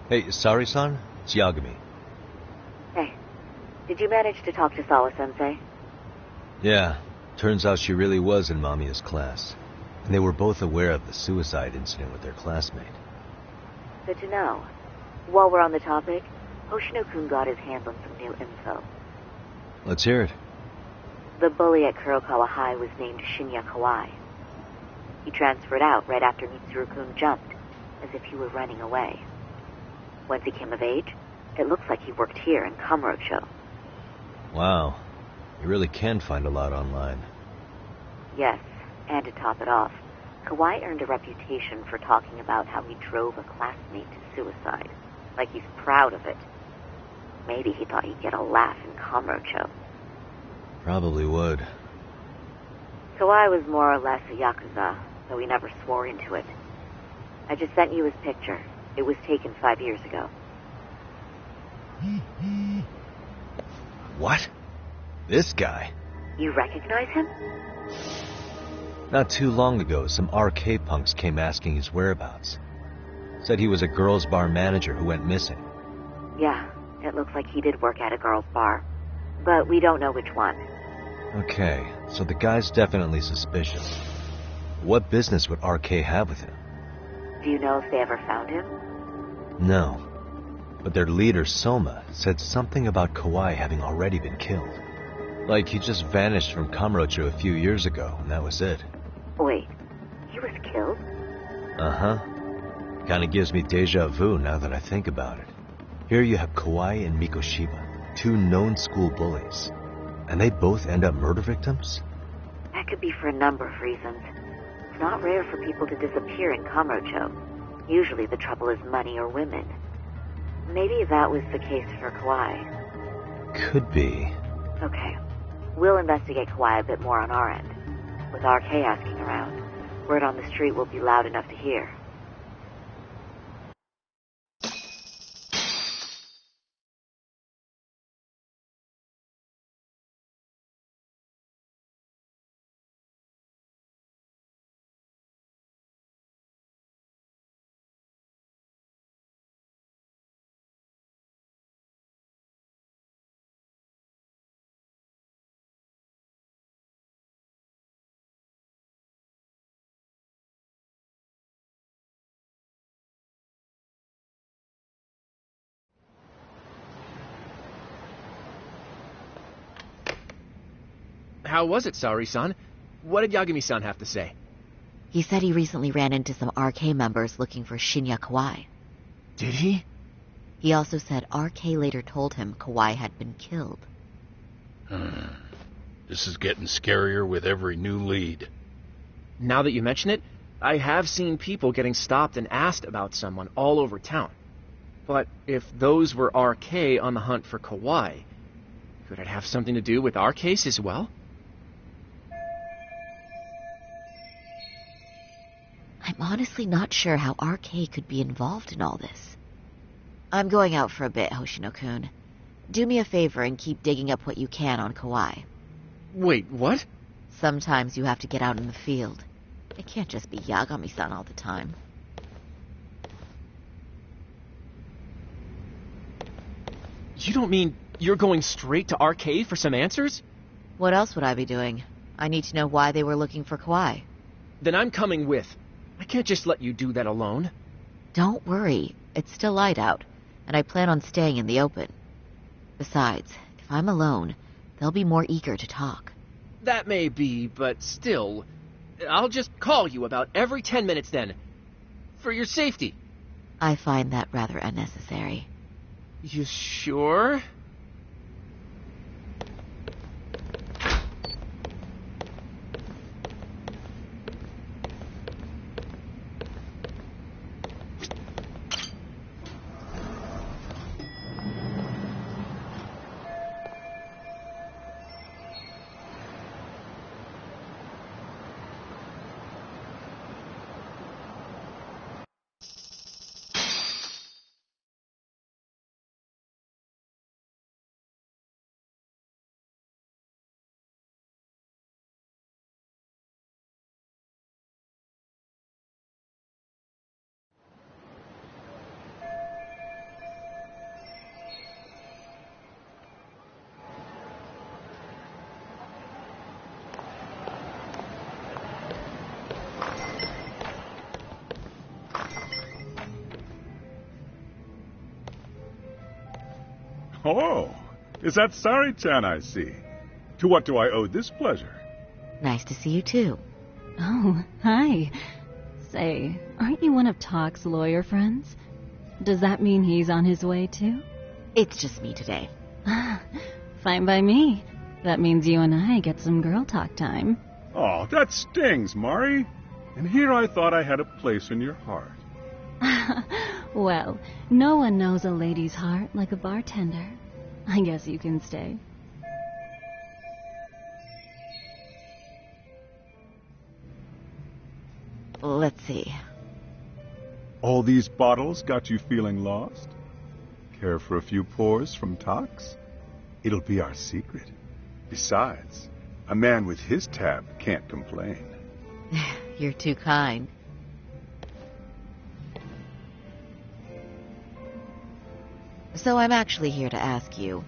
Hey, sorry-san? It's Yagami. Hey, did you manage to talk to Sawa-sensei? Yeah, turns out she really was in Mamiya's class. And they were both aware of the suicide incident with their classmate. Good to know. While we're on the topic, Hoshino-kun got his hands on some new info. Let's hear it. The bully at Kurokawa High was named Shinya Kawai. He transferred out right after Mitsuru-kun jumped, as if he were running away. Once he came of age, it looks like he worked here in Kamurocho. Wow. You really can find a lot online. Yes, and to top it off, Kawai earned a reputation for talking about how he drove a classmate to suicide. Like he's proud of it. Maybe he thought he'd get a laugh in Kamurocho. Probably would. Kawai was more or less a Yakuza, though he never swore into it. I just sent you his picture. It was taken 5 years ago. What? This guy? You recognize him? Not too long ago, some RK punks came asking his whereabouts. Said he was a girls' bar manager who went missing. Yeah, it looks like he did work at a girls' bar. But we don't know which one. Okay, so the guy's definitely suspicious. What business would RK have with him? Do you know if they ever found him? No. But their leader, Soma, said something about Kawai having already been killed. Like he just vanished from Kamurocho a few years ago, and that was it. Wait, he was killed? Uh-huh. Kinda gives me deja vu now that I think about it. Here you have Kawai and Mikoshiba, two known school bullies. And they both end up murder victims? That could be for a number of reasons. It's not rare for people to disappear in Kamurocho. Usually the trouble is money or women. Maybe that was the case for Kawai. Could be. Okay. We'll investigate Kawai a bit more on our end. With RK asking around, word on the street will be loud enough to hear. How was it, Saori-san? What did Yagami-san have to say? He said he recently ran into some RK members looking for Shinya Kawai. Did he? He also said RK later told him Kawai had been killed. This is getting scarier with every new lead. Now that you mention it, I have seen people getting stopped and asked about someone all over town. But if those were RK on the hunt for Kawai, could it have something to do with our case as well? I'm honestly not sure how RK could be involved in all this. I'm going out for a bit, Hoshino-kun. Do me a favor and keep digging up what you can on Kawai. Wait, what? Sometimes you have to get out in the field. It can't just be Yagami-san all the time. You don't mean you're going straight to RK for some answers? What else would I be doing? I need to know why they were looking for Kauai. Then I'm coming with. I can't just let you do that alone. Don't worry, it's still light out, and I plan on staying in the open. Besides, if I'm alone, they'll be more eager to talk. That may be, but still, I'll just call you about every 10 minutes then. For your safety. I find that rather unnecessary. You sure? Oh, is that Sari-chan I see? To what do I owe this pleasure? Nice to see you too. Oh, hi. Say, aren't you one of Talk's lawyer friends? Does that mean he's on his way too? It's just me today. Fine by me. That means you and I get some girl talk time. Oh, that stings, Mari. And here I thought I had a place in your heart. Well, no one knows a lady's heart like a bartender. I guess you can stay. Let's see. All these bottles got you feeling lost? Care for a few pours from Tox? It'll be our secret. Besides, a man with his tab can't complain. You're too kind. So I'm actually here to ask you,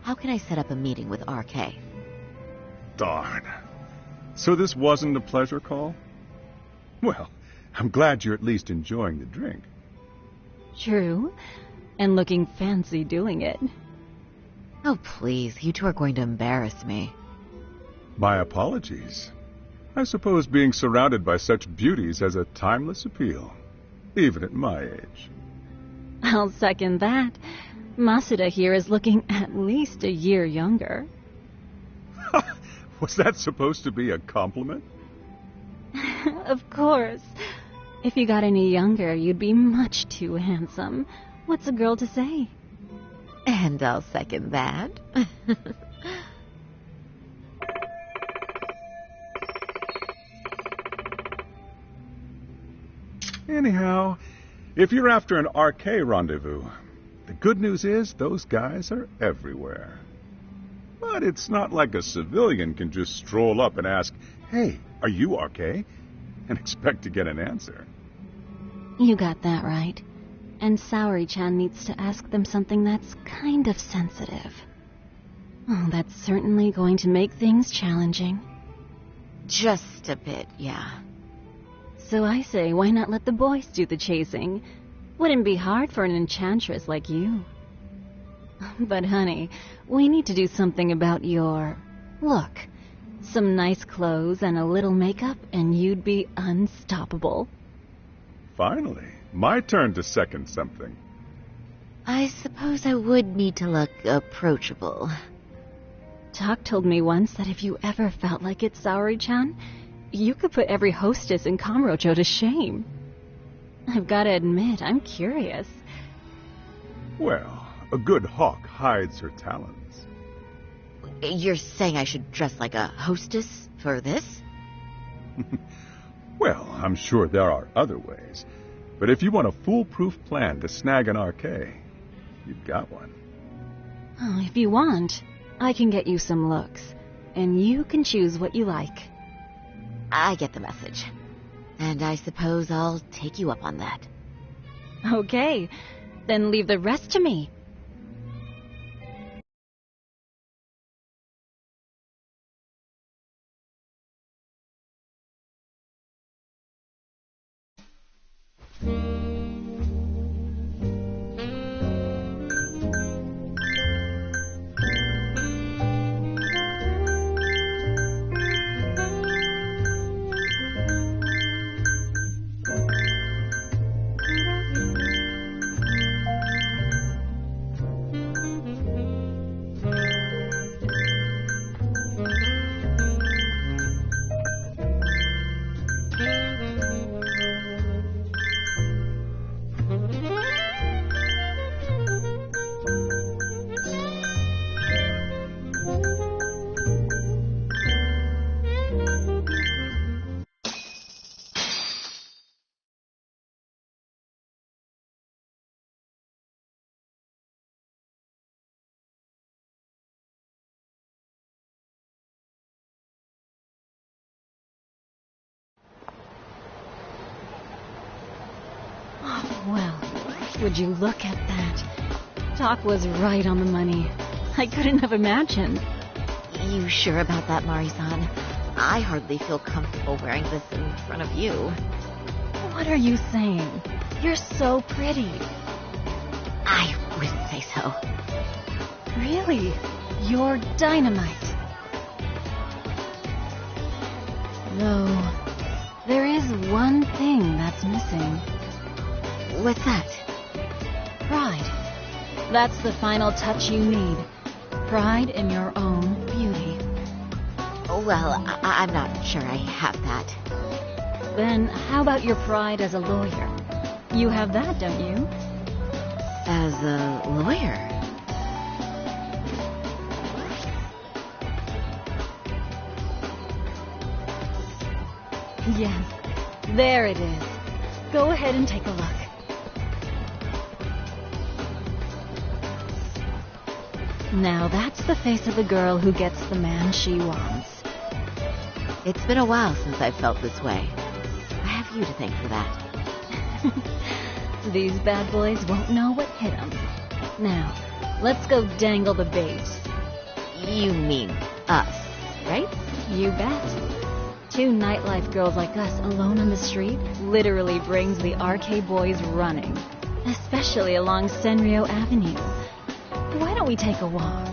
how can I set up a meeting with RK? Darn. So this wasn't a pleasure call? Well, I'm glad you're at least enjoying the drink. True. And looking fancy doing it. Oh, please, you two are going to embarrass me. My apologies. I suppose being surrounded by such beauties has a timeless appeal, even at my age. I'll second that. Masuda here is looking at least a year younger. Was that supposed to be a compliment? Of course. If you got any younger, you'd be much too handsome. What's a girl to say? And I'll second that. Anyhow, if you're after an RK rendezvous, the good news is those guys are everywhere. But it's not like a civilian can just stroll up and ask, "Hey, are you RK?" and expect to get an answer. You got that right. And Saori-chan needs to ask them something that's kind of sensitive. Oh, that's certainly going to make things challenging. Just a bit, yeah. So I say, why not let the boys do the chasing? Wouldn't be hard for an enchantress like you. But honey, we need to do something about your look. Some nice clothes and a little makeup, and you'd be unstoppable. Finally, my turn to second something. I suppose I would need to look approachable. Talk told me once that if you ever felt like it, Saori-chan, you could put every hostess in Kamurocho to shame. I've got to admit, I'm curious. Well, a good hawk hides her talons. You're saying I should dress like a hostess for this? Well, I'm sure there are other ways. But if you want a foolproof plan to snag an RK, you've got one. Oh, if you want, I can get you some looks. And you can choose what you like. I get the message. And I suppose I'll take you up on that. Okay, then leave the rest to me. Well, would you look at that? Doc was right on the money. I couldn't have imagined. You sure about that, Mari-san? I hardly feel comfortable wearing this in front of you. What are you saying? You're so pretty. I wouldn't say so. Really? You're dynamite. Though, there is one thing that's missing. What's that? Pride. That's the final touch you need. Pride in your own beauty. Well, I'm not sure I have that. Then how about your pride as a lawyer? You have that, don't you? As a lawyer? Yes, there it is. Go ahead and take a look. Now that's the face of a girl who gets the man she wants. It's been a while since I've felt this way. I have you to thank for that. These bad boys won't know what hit them. Now, let's go dangle the bait. You mean us, right? You bet. Two nightlife girls like us alone on the street literally brings the RK boys running. Especially along Senryo Avenue. Why don't we take a walk?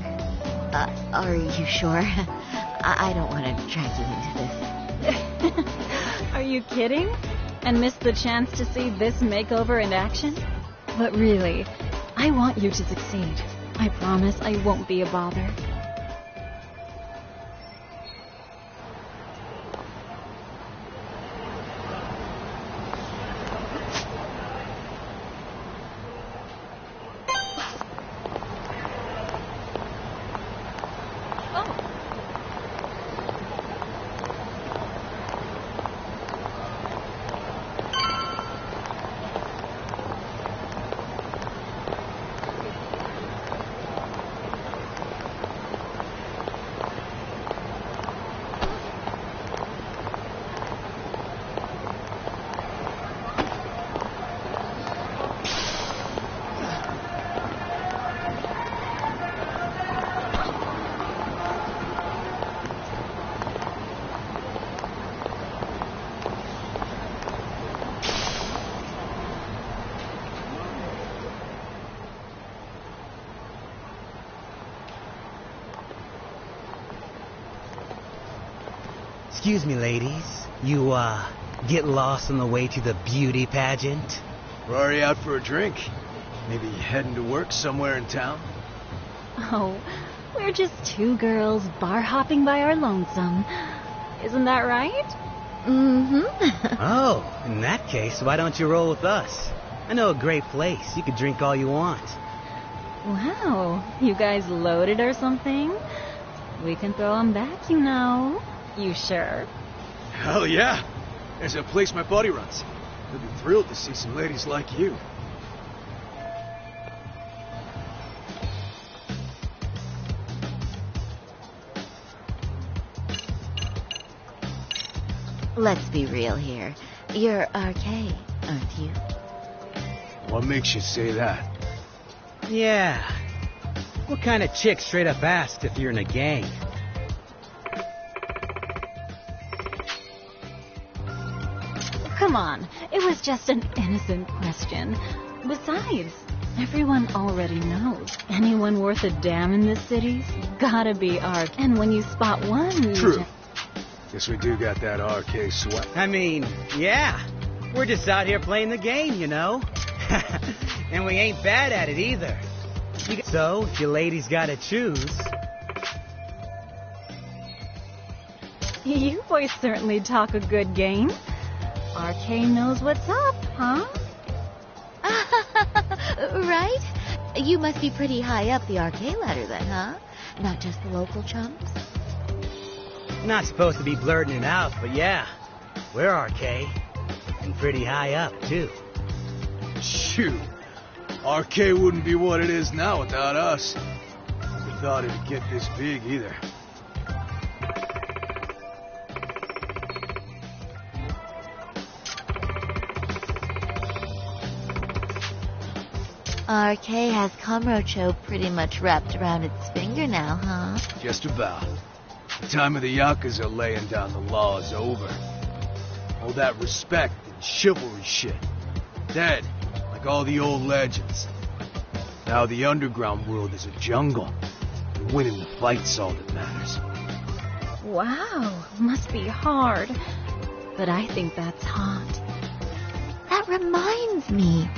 Are you sure? I don't want to drag you into this. Are you kidding? And miss the chance to see this makeover in action? But really, I want you to succeed. I promise I won't be a bother. Excuse me, ladies. You, get lost on the way to the beauty pageant? We're already out for a drink. Maybe heading to work somewhere in town? Oh, we're just two girls bar hopping by our lonesome. Isn't that right? Mm-hmm. Oh, in that case, why don't you roll with us? I know a great place. You could drink all you want. Wow, you guys loaded or something? We can throw 'em back, you know. You sure? Hell yeah! There's a place my buddy runs. He'll be thrilled to see some ladies like you. Let's be real here. You're RK, aren't you? What makes you say that? Yeah. What kind of chick straight up asked if you're in a gang? come on. It was just an innocent question. Besides, everyone already knows. Anyone worth a damn in this city's gotta be RK. And when you spot one... True. Guess we do got that RK sweat. I mean, yeah. We're just out here playing the game, you know? And we ain't bad at it either. So, if you ladies gotta choose... You boys certainly talk a good game. RK knows what's up, huh? Right? You must be pretty high up the RK ladder then, huh? Not just the local chumps? Not supposed to be blurting it out, but yeah. We're RK. And pretty high up, too. Shoot. RK wouldn't be what it is now without us. Never thought it'd get this big either. RK has Kamurocho pretty much wrapped around its finger now, huh? Just about. The time of the Yakuza laying down the law is over. All that respect and chivalry shit. Dead, like all the old legends. Now the underground world is a jungle. And winning the fight's all that matters. Wow, must be hard. But I think that's hot. That reminds me.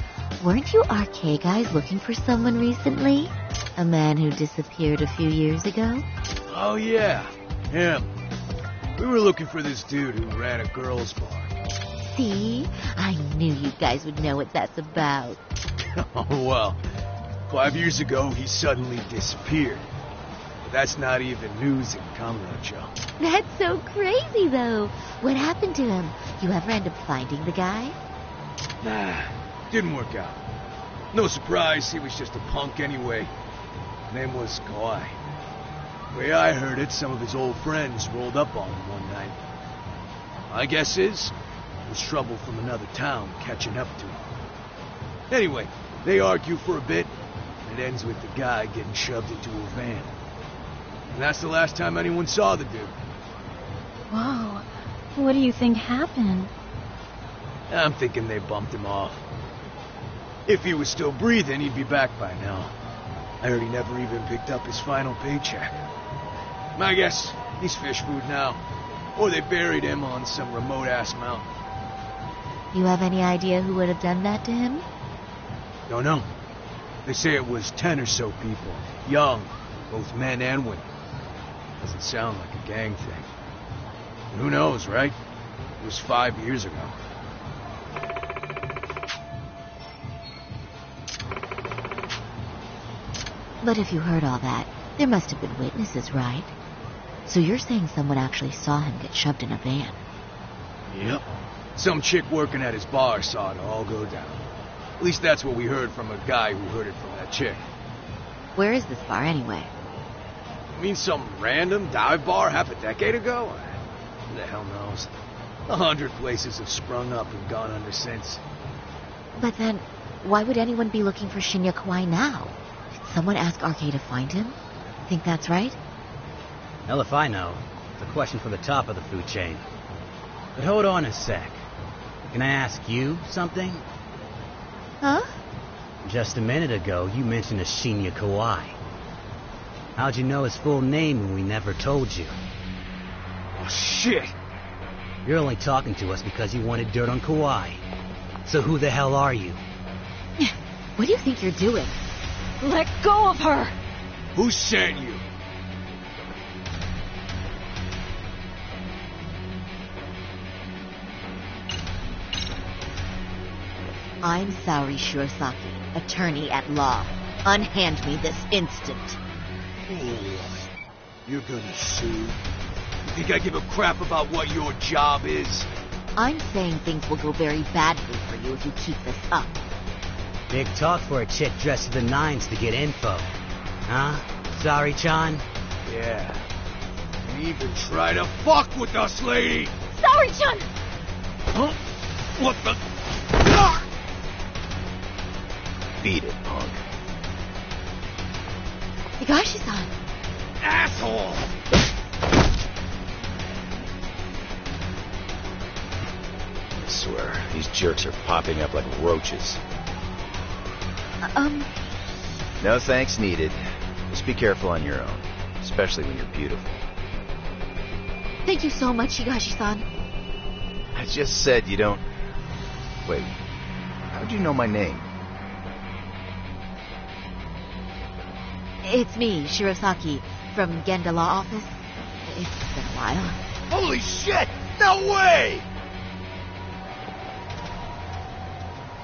Weren't you RK guys looking for someone recently? A man who disappeared a few years ago? Oh yeah, him. We were looking for this dude who ran a girls' bar. See? I knew you guys would know what that's about. Oh well, 5 years ago he suddenly disappeared. But that's not even news in Kamurocho. That's so crazy, though. What happened to him? You ever end up finding the guy? Nah, didn't work out. No surprise, he was just a punk anyway. Name was Kawhi. Way I heard it, some of his old friends rolled up on him one night. My guess is, it was trouble from another town catching up to him. Anyway, they argue for a bit, and it ends with the guy getting shoved into a van. And that's the last time anyone saw the dude. Whoa, what do you think happened? I'm thinking they bumped him off. If he was still breathing, he'd be back by now. I heard he never even picked up his final paycheck. My guess, he's fish food now. Or they buried him on some remote-ass mountain. You have any idea who would have done that to him? Don't know. They say it was 10 or so people. Young, both men and women. Doesn't sound like a gang thing. And who knows, right? It was 5 years ago. But if you heard all that, there must have been witnesses, right? So you're saying someone actually saw him get shoved in a van? Yep. Some chick working at his bar saw it all go down. At least that's what we heard from a guy who heard it from that chick. Where is this bar anyway? You mean some random dive bar half a decade ago? Who the hell knows? 100 places have sprung up and gone under since. But then, why would anyone be looking for Shinya Kawai now? Did someone ask RK to find him? Think that's right? Hell if I know. It's a question for the top of the food chain. But hold on a sec. Can I ask you something? Huh? Just a minute ago, you mentioned a Shinya Kawai. How'd you know his full name when we never told you? Oh, shit! You're only talking to us because you wanted dirt on Kawhi. So who the hell are you? What do you think you're doing? Let go of her! Who sent you? I'm Saori Shirosaki, attorney at law. Unhand me this instant. You're gonna sue? You think I give a crap about what your job is? I'm saying things will go very badly for you if you keep this up. Big talk for a chick dressed to the nines to get info. Huh? Sorry, Chan? Yeah. And even try to fuck with us, lady! Sorry, Chun! Huh? What the... Ah! Beat it, punk. Higashi-san! Asshole! swear, these jerks are popping up like roaches. No thanks needed. Just be careful on your own, especially when you're beautiful. Thank you so much, Higashi-san. I just said you don't... Wait, how'd you know my name? It's me, Shirosaki, from Genda Law Office. It's been a while. Holy shit! No way!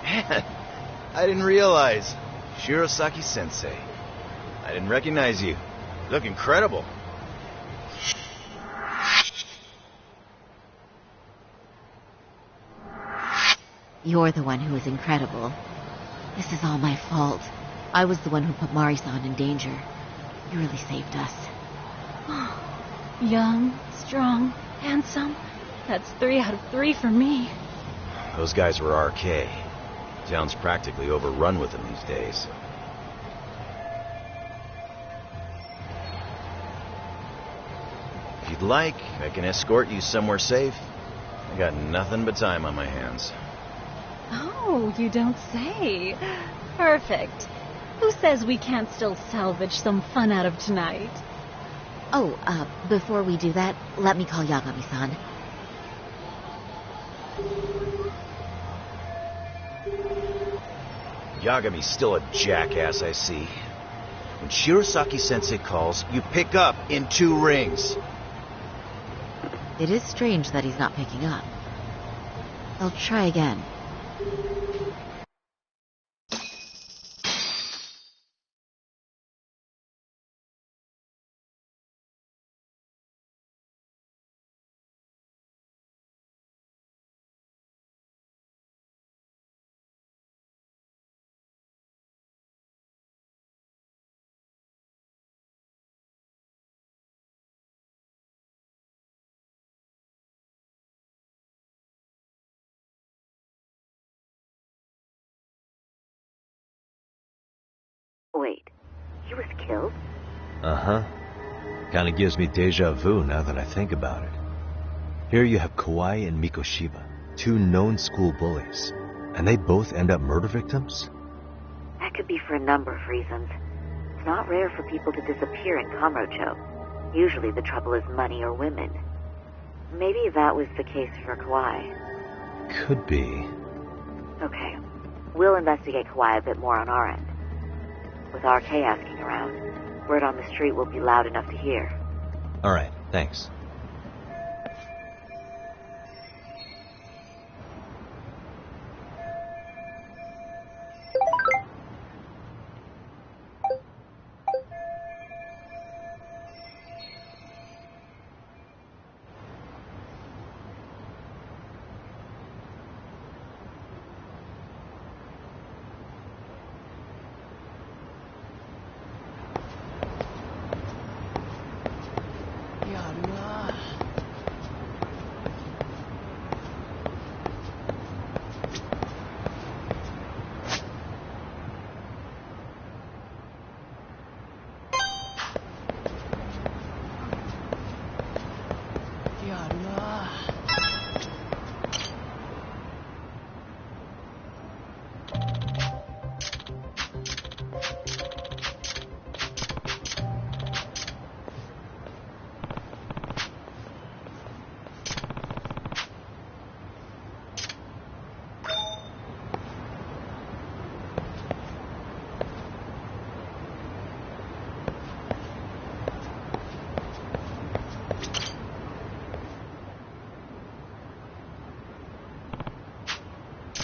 Man, I didn't realize. Shirosaki-sensei. I didn't recognize you. You look incredible. You're the one who is incredible. This is all my fault. I was the one who put Mari-san in danger. You really saved us. Young, strong, handsome. That's 3 out of 3 for me. Those guys were RK. Town's practically overrun with them these days. If you'd like, I can escort you somewhere safe. I got nothing but time on my hands. Oh, you don't say. Perfect. Who says we can't still salvage some fun out of tonight? Oh, before we do that, let me call Yagami-san. Yagami's still a jackass, I see. When Shirosaki-sensei calls, you pick up in 2 rings. It is strange that he's not picking up. I'll try again. Wait, he was killed? Uh-huh. Kinda gives me deja vu now that I think about it. Here you have Kawai and Mikoshiba, 2 known school bullies, and they both end up murder victims? That could be for a number of reasons. It's not rare for people to disappear in Kamurocho. Usually the trouble is money or women. Maybe that was the case for Kawai. Could be. Okay, we'll investigate Kawai a bit more on our end. With RK asking around, word on the street will be loud enough to hear. Alright, thanks.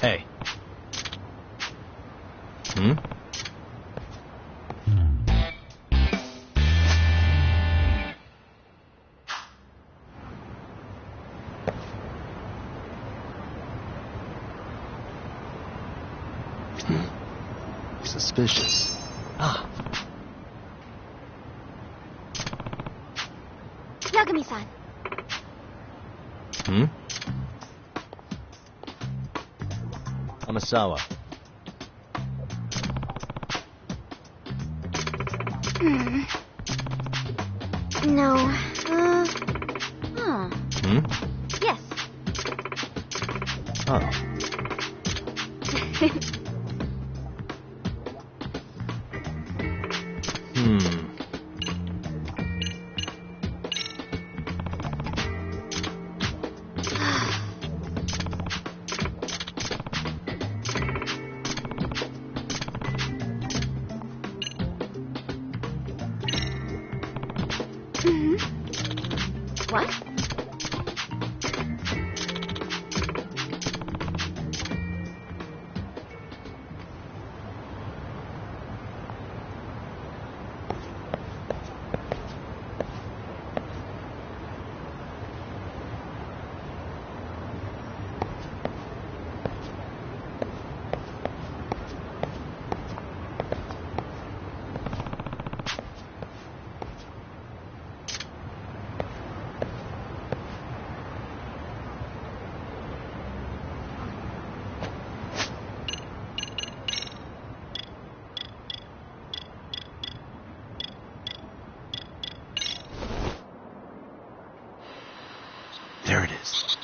Hey. Suspicious. Yagami-san. Amasawa. No. Hmm? Yes. Oh. What? There it is.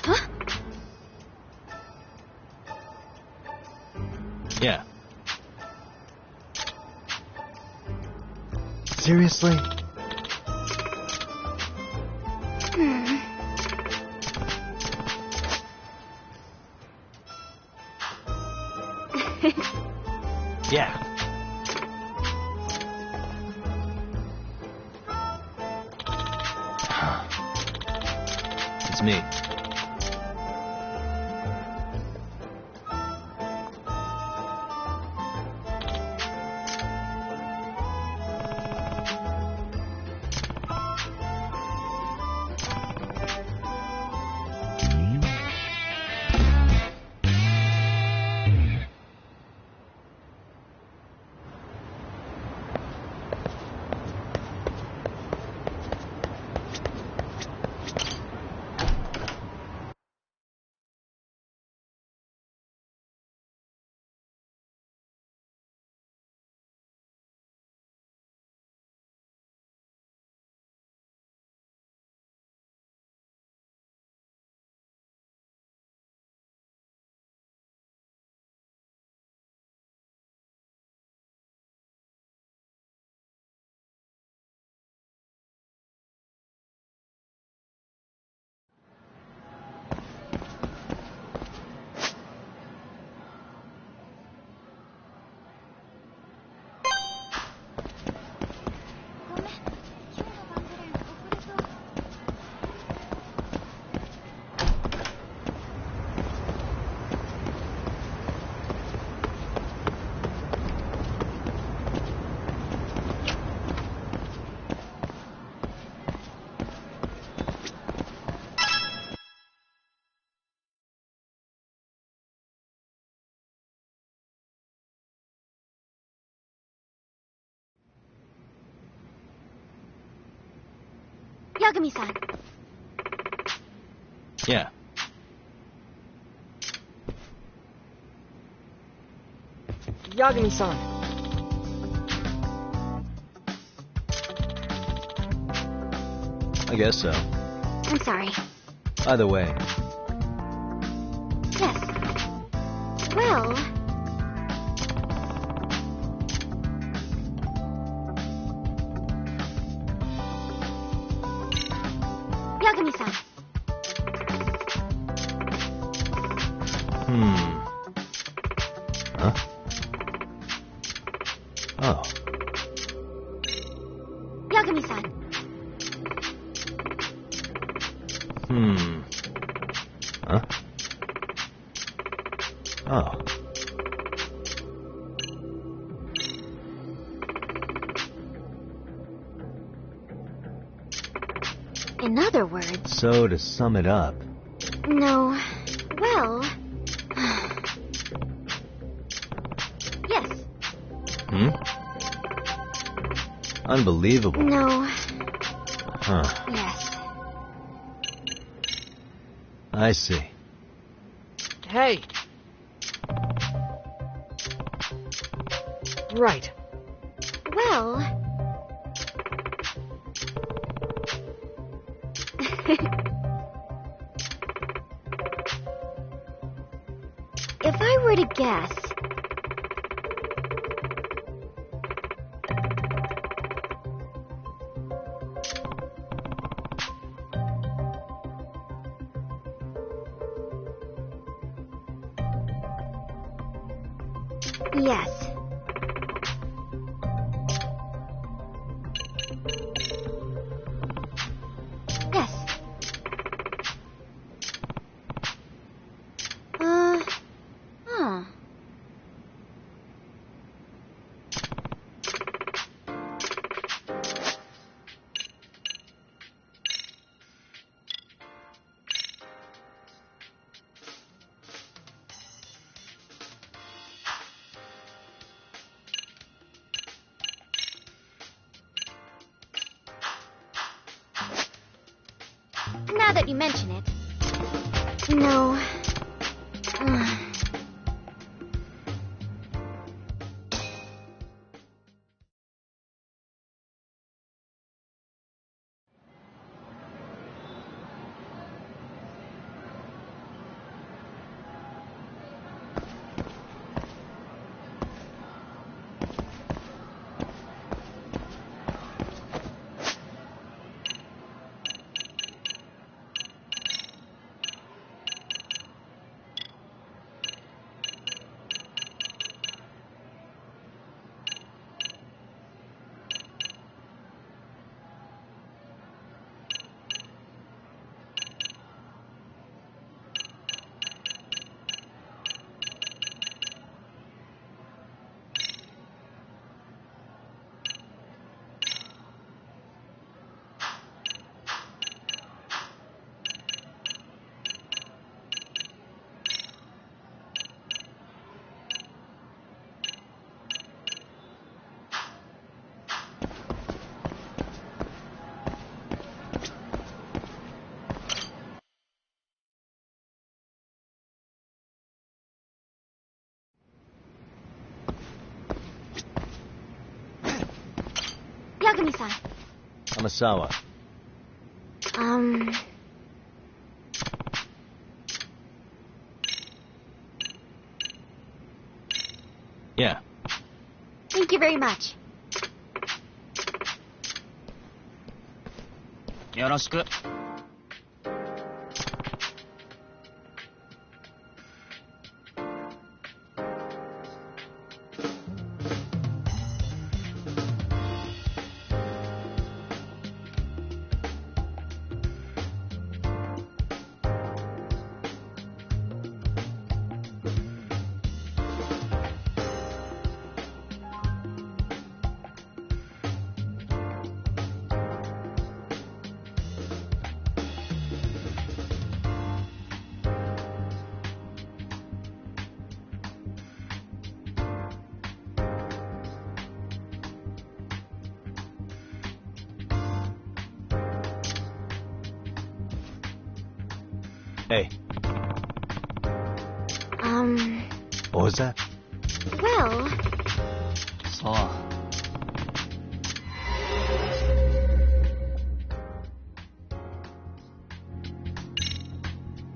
Huh? Yeah. Seriously? Yeah. It's me. Yagami-san. Yeah. Yagami-san. I guess so. I'm sorry. Either way. Yes. Well... Yagami-san. Huh? Oh. Yagami-san. Huh? Oh. In other words... So, to sum it up... No. Well... yes. Unbelievable. No. Huh. Yes. I see. Hey! Right. Well... If I were to guess... Yes. Yes. Huh. Now that you mention it. No. Yagami-san. Amasawa. Yeah. Thank you very much. Yoroshiku. Hey. What was that? Well...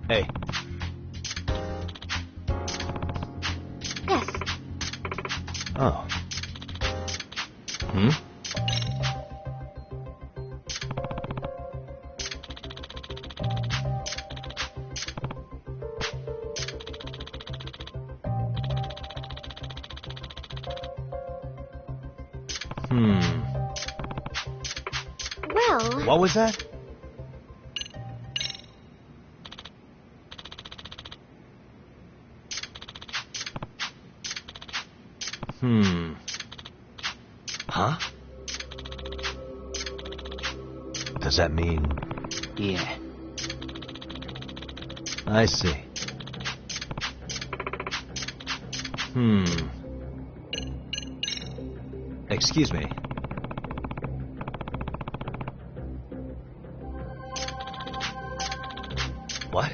Hey. Yes. Oh. Hmm? Well... What was that? Huh? Does that mean... Yeah. I see. Excuse me. What?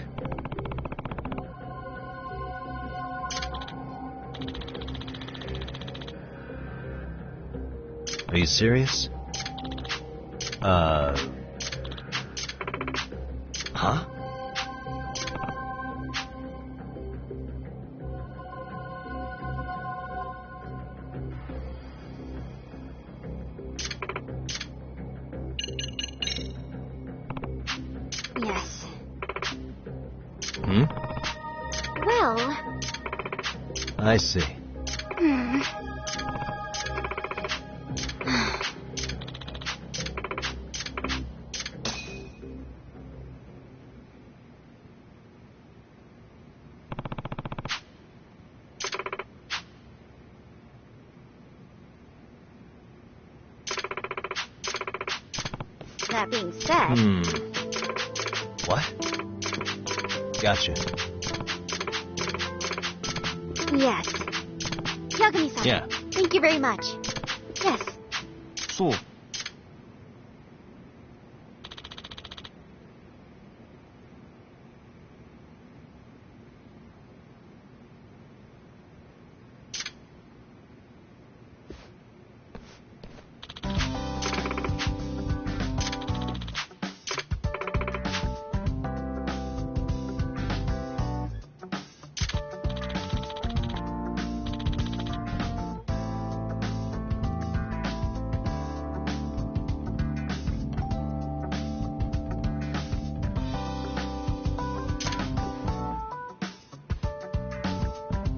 Are you serious? Huh? Yes. Hmm? Well... I see. That being said... What? Gotcha. Yes. Yagami-san. Yeah. Thank you very much. Yes. So.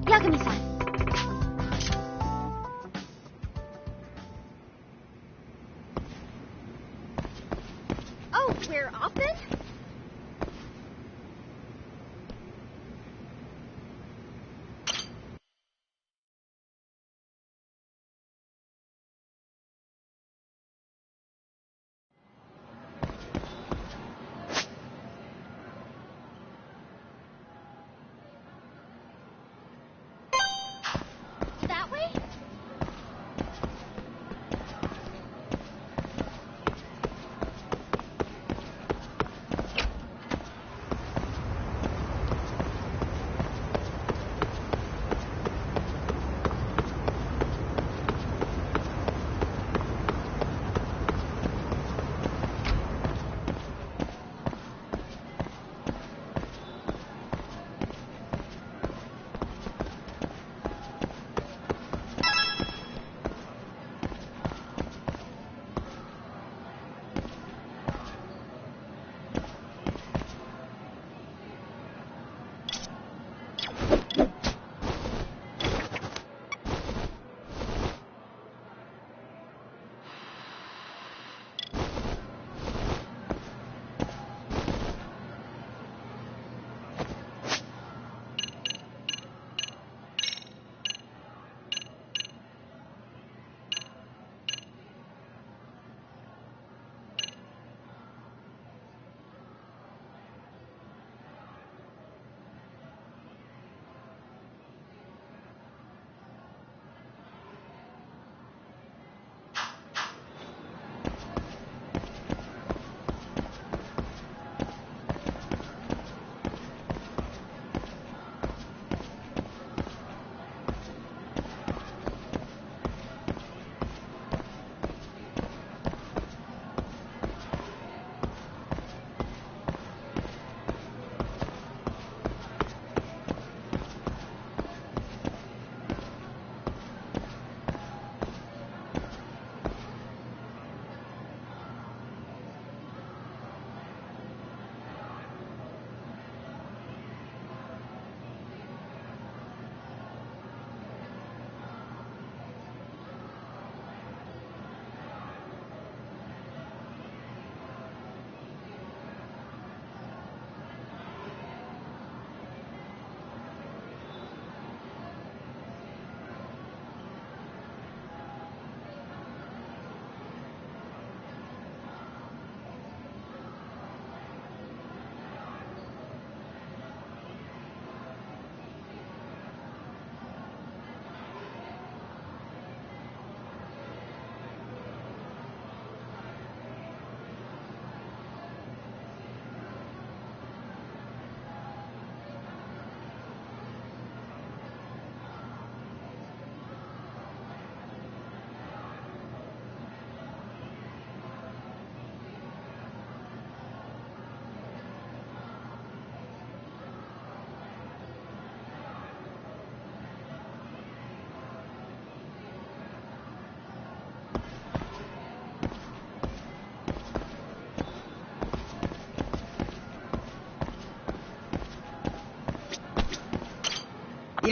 Yagami-san. Oh, we're off then?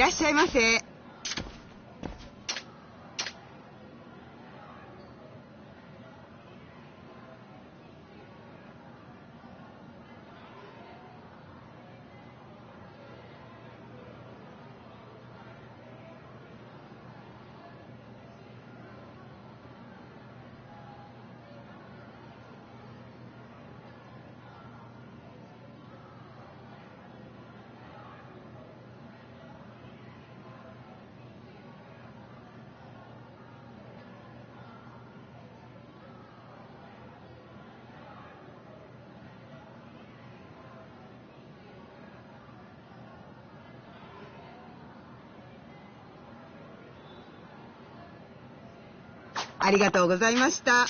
らっしゃいませ。ありがとうございました。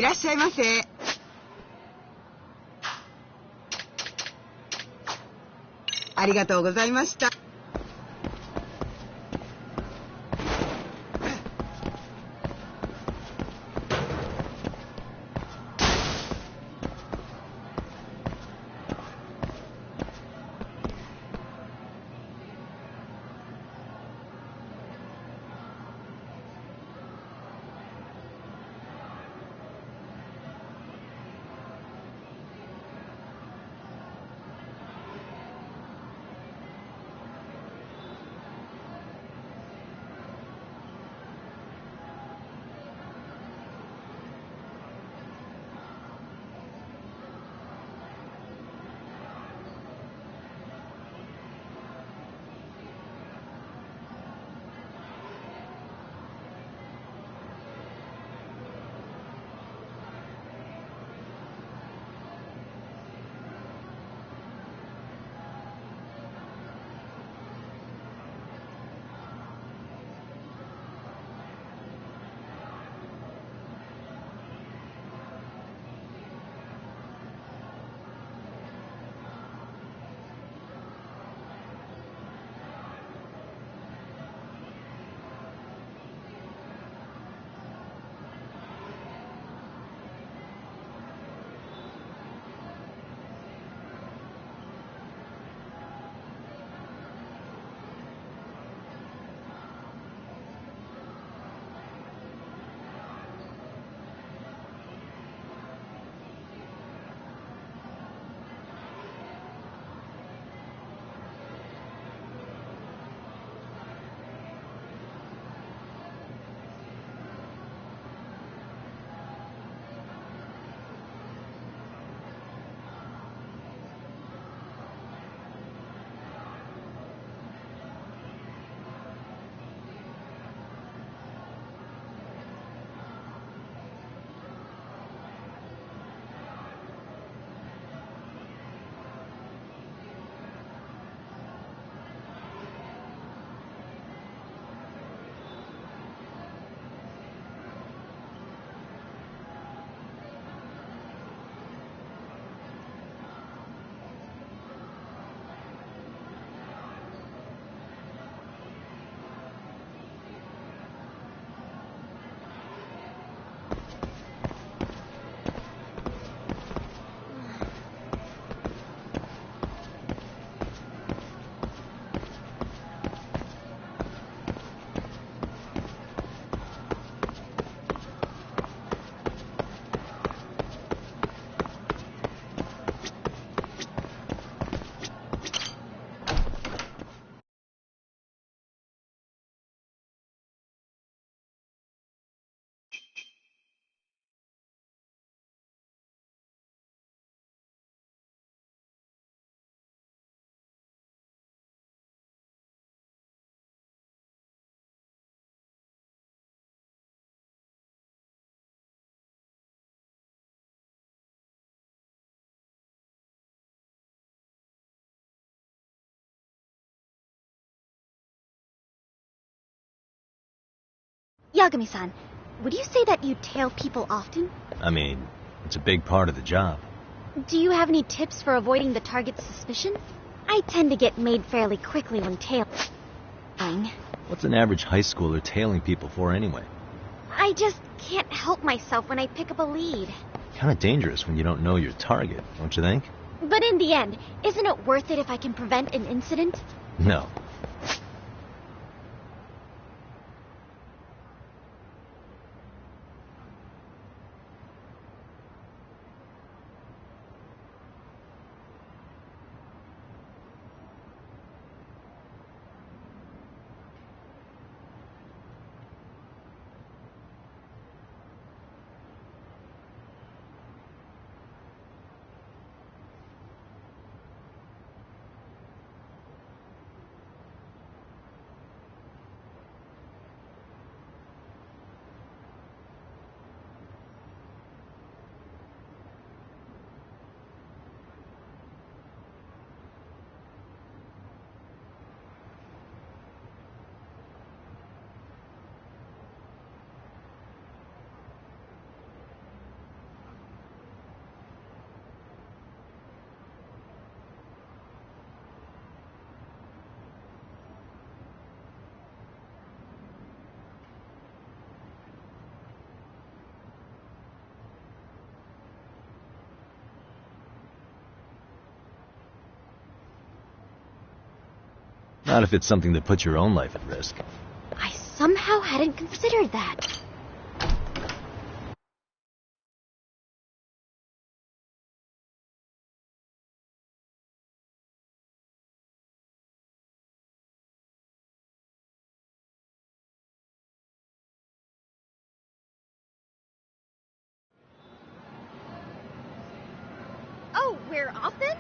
いらっしゃいませ。ありがとうございました。Yagami-san, would you say that you tail people often? I mean, it's a big part of the job. Do you have any tips for avoiding the target's suspicion? I tend to get made fairly quickly when tailing. What's an average high schooler tailing people for anyway? I just can't help myself when I pick up a lead. Kind of dangerous when you don't know your target, don't you think? But in the end, isn't it worth it if I can prevent an incident? No. Not if it's something that puts your own life at risk. I somehow hadn't considered that. Oh, we're off then?